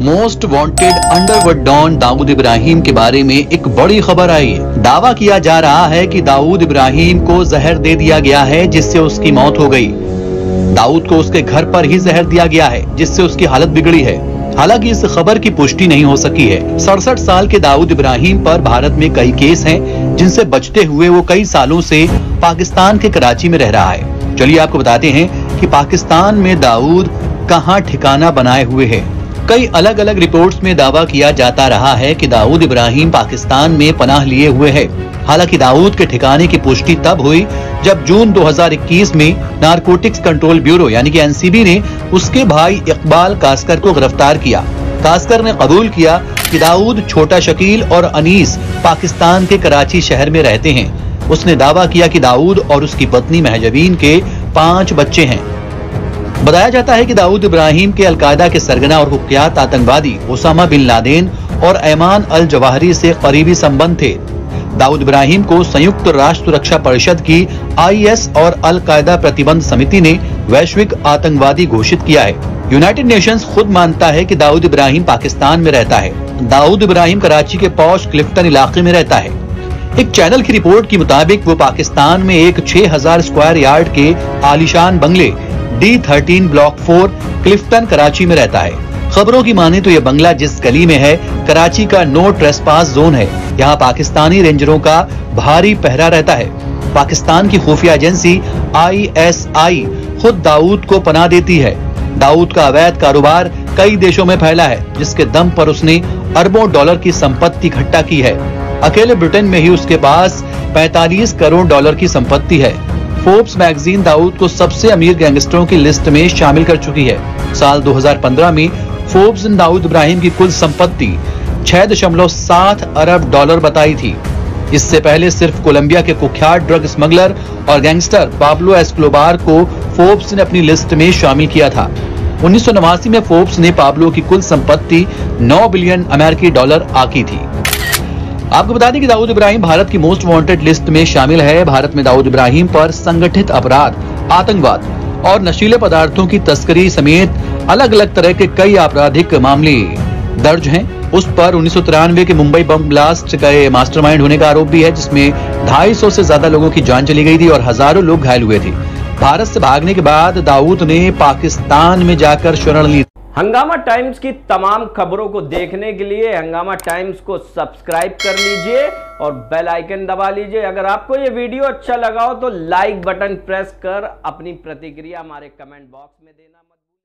Most wanted underworld don Dawood Ibrahim के बारे में एक बड़ी खबर आई है। दावा किया जा रहा है कि दाऊद इब्राहिम को जहर दे दिया गया है जिससे उसकी मौत हो गई। दाऊद को उसके घर पर ही जहर दिया गया है जिससे उसकी हालत बिगड़ी है। हालांकि इस खबर की पुष्टि नहीं हो सकी है। 67 साल के दाऊद इब्राहिम पर भारत में कई केस हैं जिनसे बचते हुए वो कई सालों से पाकिस्तान के कराची में रह रहा है। चलिए आपको बताते हैं कि पाकिस्तान में दाऊद कहां ठिकाना बनाए हुए है। कई अलग अलग रिपोर्ट्स में दावा किया जाता रहा है कि दाऊद इब्राहिम पाकिस्तान में पनाह लिए हुए है। हालांकि दाऊद के ठिकाने की पुष्टि तब हुई जब जून 2021 में नारकोटिक्स कंट्रोल ब्यूरो यानी कि एनसीबी ने उसके भाई इकबाल कास्कर को गिरफ्तार किया। कास्कर ने कबूल किया कि दाऊद, छोटा शकील और अनीस पाकिस्तान के कराची शहर में रहते हैं। उसने दावा किया कि दाऊद और उसकी पत्नी महजबीन के 5 बच्चे हैं। बताया जाता है कि दाऊद इब्राहिम के अलकायदा के सरगना और कुख्यात आतंकवादी ओसामा बिन लादेन और ऐमान अल जवाहरी से करीबी संबंध थे। दाऊद इब्राहिम को संयुक्त राष्ट्र सुरक्षा परिषद की आईएस और अल कायदा प्रतिबंध समिति ने वैश्विक आतंकवादी घोषित किया है। यूनाइटेड नेशंस खुद मानता है कि दाऊद इब्राहिम पाकिस्तान में रहता है। दाऊद इब्राहिम कराची के पॉश क्लिफ्टन इलाके में रहता है। एक चैनल की रिपोर्ट के मुताबिक वो पाकिस्तान में एक 6000 स्क्वायर यार्ड के आलीशान बंगले D13 ब्लॉक 4 क्लिफ्टन कराची में रहता है। खबरों की माने तो यह बंगला जिस गली में है कराची का नो ट्रेसपास जोन है। यहाँ पाकिस्तानी रेंजरों का भारी पहरा रहता है। पाकिस्तान की खुफिया एजेंसी ISI खुद दाऊद को पनाह देती है। दाऊद का अवैध कारोबार कई देशों में फैला है जिसके दम पर उसने अरबों डॉलर की संपत्ति इकट्ठा की है। अकेले ब्रिटेन में ही उसके पास 45 करोड़ डॉलर की संपत्ति है। फोर्ब्स मैगजीन दाऊद को सबसे अमीर गैंगस्टरों की लिस्ट में शामिल कर चुकी है। साल 2015 में फोर्ब्स ने दाऊद इब्राहिम की कुल संपत्ति 6.7 अरब डॉलर बताई थी। इससे पहले सिर्फ कोलंबिया के कुख्यात ड्रग स्मगलर और गैंगस्टर पाब्लो एस्कोबार को फोर्ब्स ने अपनी लिस्ट में शामिल किया था। 1989 में फोर्ब्स ने पाब्लो की कुल संपत्ति 9 बिलियन अमेरिकी डॉलर आकी थी। आपको बता दें कि दाऊद इब्राहिम भारत की मोस्ट वांटेड लिस्ट में शामिल है। भारत में दाऊद इब्राहिम पर संगठित अपराध, आतंकवाद और नशीले पदार्थों की तस्करी समेत अलग अलग तरह के कई आपराधिक मामले दर्ज हैं। उस पर 1993 के मुंबई बम ब्लास्ट का मास्टरमाइंड होने का आरोप भी है, जिसमें 250 से ज्यादा लोगों की जान चली गई थी और हजारों लोग घायल हुए थे। भारत से भागने के बाद दाऊद ने पाकिस्तान में जाकर शरण ली। हंगामा टाइम्स की तमाम खबरों को देखने के लिए हंगामा टाइम्स को सब्सक्राइब कर लीजिए और बेल आइकन दबा लीजिए। अगर आपको ये वीडियो अच्छा लगा हो तो लाइक बटन प्रेस कर अपनी प्रतिक्रिया हमारे कमेंट बॉक्स में देना मत भूलिए।